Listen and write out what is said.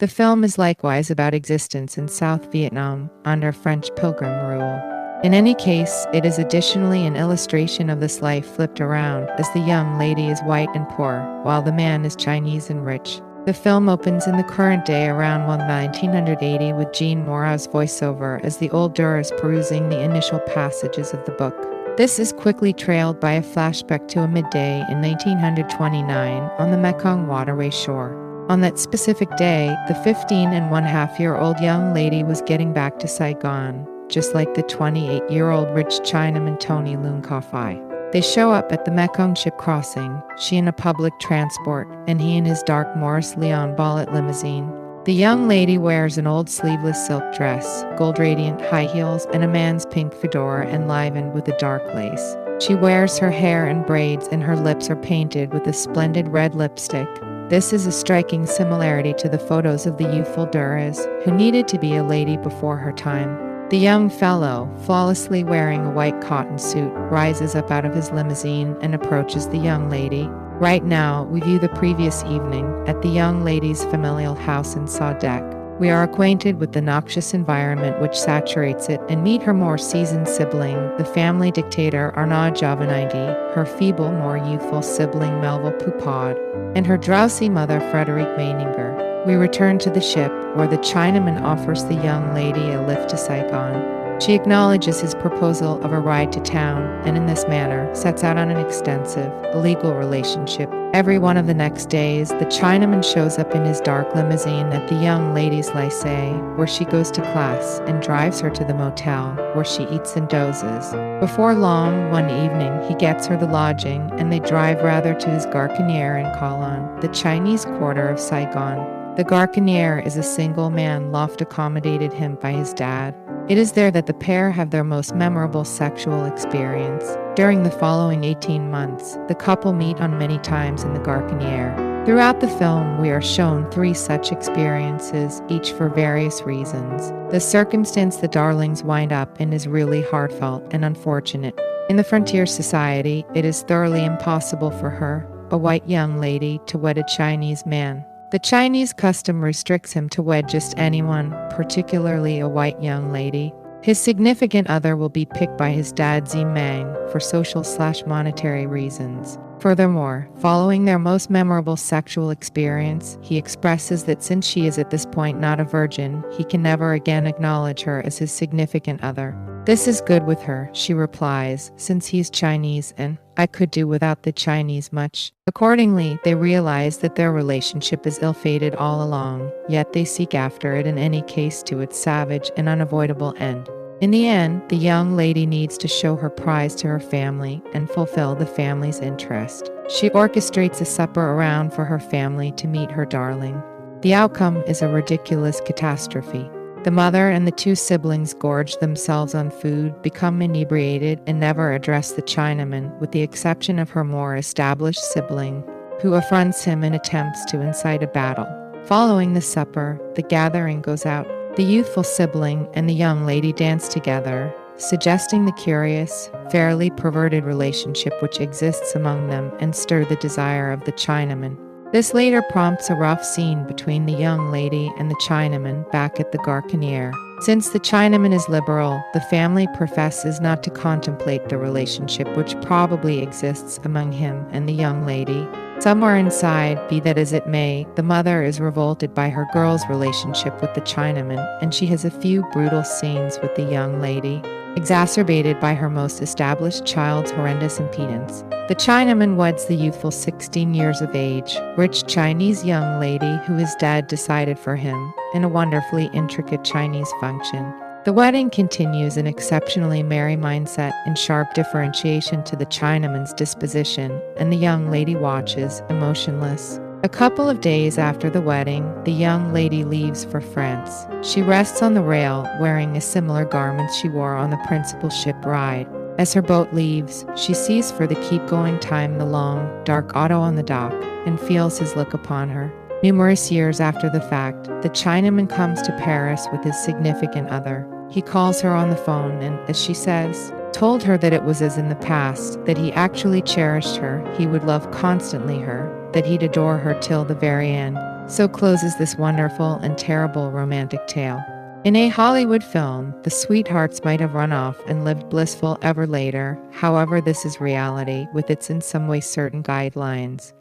The film is likewise about existence in South Vietnam under French Pilgrim rule. In any case, it is additionally an illustration of this life flipped around, as the young lady is white and poor, while the man is Chinese and rich. The film opens in the current day around 1980 with Jean Mora's voiceover as the old Durer is perusing the initial passages of the book. This is quickly trailed by a flashback to a midday in 1929 on the Mekong waterway shore. On that specific day, the 15-and-a-half-year-old young lady was getting back to Saigon, just like the 28-year-old rich Chinaman Tony Lung Ka-fai. They show up at the Mekong ship crossing, she in a public transport, and he in his dark Morris Leon Ballet limousine. The young lady wears an old sleeveless silk dress, gold-radiant high heels, and a man's pink fedora enlivened with a dark lace. She wears her hair in braids and her lips are painted with a splendid red lipstick. This is a striking similarity to the photos of the youthful Durres, who needed to be a lady before her time. The young fellow, flawlessly wearing a white cotton suit, rises up out of his limousine and approaches the young lady. Right now, we view the previous evening at the young lady's familial house in Sa Dec. We are acquainted with the noxious environment which saturates it and meet her more seasoned sibling, the family dictator Arnaud Jovanidi, her feeble, more youthful sibling Melville Poupard, and her drowsy mother Frederique Meininger. We return to the ship, where the Chinaman offers the young lady a lift to Saigon. She acknowledges his proposal of a ride to town, and in this manner sets out on an extensive, illegal relationship. Every one of the next days, the Chinaman shows up in his dark limousine at the young lady's lycée, where she goes to class, and drives her to the motel, where she eats and dozes. Before long, one evening, he gets her the lodging, and they drive rather to his Garçonnière in Colon, the Chinese quarter of Saigon. The Garçonnière is a single-man loft accommodated him by his dad. It is there that the pair have their most memorable sexual experience. During the following 18 months, the couple meet on many times in the Garçonnière. Throughout the film, we are shown 3 such experiences, each for various reasons. The circumstance the darlings wind up in is really heartfelt and unfortunate. In the frontier society, it is thoroughly impossible for her, a white young lady, to wed a Chinese man. The Chinese custom restricts him to wed just anyone, particularly a white young lady. His significant other will be picked by his dad Zimang for social/monetary reasons. Furthermore, following their most memorable sexual experience, he expresses that since she is at this point not a virgin, he can never again acknowledge her as his significant other. This is good with her, she replies, since he's Chinese and I could do without the Chinese much. Accordingly, they realize that their relationship is ill-fated all along, yet they seek after it in any case to its savage and unavoidable end. In the end, the young lady needs to show her prize to her family and fulfill the family's interest. She orchestrates a supper around for her family to meet her darling. The outcome is a ridiculous catastrophe. The mother and the 2 siblings gorge themselves on food, become inebriated, and never address the Chinaman, with the exception of her more established sibling, who affronts him and attempts to incite a battle. Following the supper, the gathering goes out. The youthful sibling and the young lady dance together, suggesting the curious, fairly perverted relationship which exists among them and stir the desire of the Chinaman. This later prompts a rough scene between the young lady and the Chinaman back at the Garçonnière. Since the Chinaman is liberal, the family professes not to contemplate the relationship which probably exists among him and the young lady. Somewhere inside, be that as it may, the mother is revolted by her girl's relationship with the Chinaman, and she has a few brutal scenes with the young lady, exacerbated by her most established child's horrendous impedance. The Chinaman weds the youthful 16 years of age, rich Chinese young lady who his dad decided for him, in a wonderfully intricate Chinese function. The wedding continues an exceptionally merry mindset in sharp differentiation to the Chinaman's disposition, and the young lady watches, emotionless. A couple of days after the wedding, the young lady leaves for France. She rests on the rail, wearing a similar garment she wore on the principal ship ride. As her boat leaves, she sees for the keep-going time the long, dark auto on the dock, and feels his look upon her. Numerous years after the fact, the Chinaman comes to Paris with his significant other. He calls her on the phone and, as she says, told her that it was as in the past, that he actually cherished her, he would love constantly her, that he'd adore her till the very end. So closes this wonderful and terrible romantic tale. In a Hollywood film, the sweethearts might have run off and lived blissful ever later. However, this is reality with its in some way certain guidelines.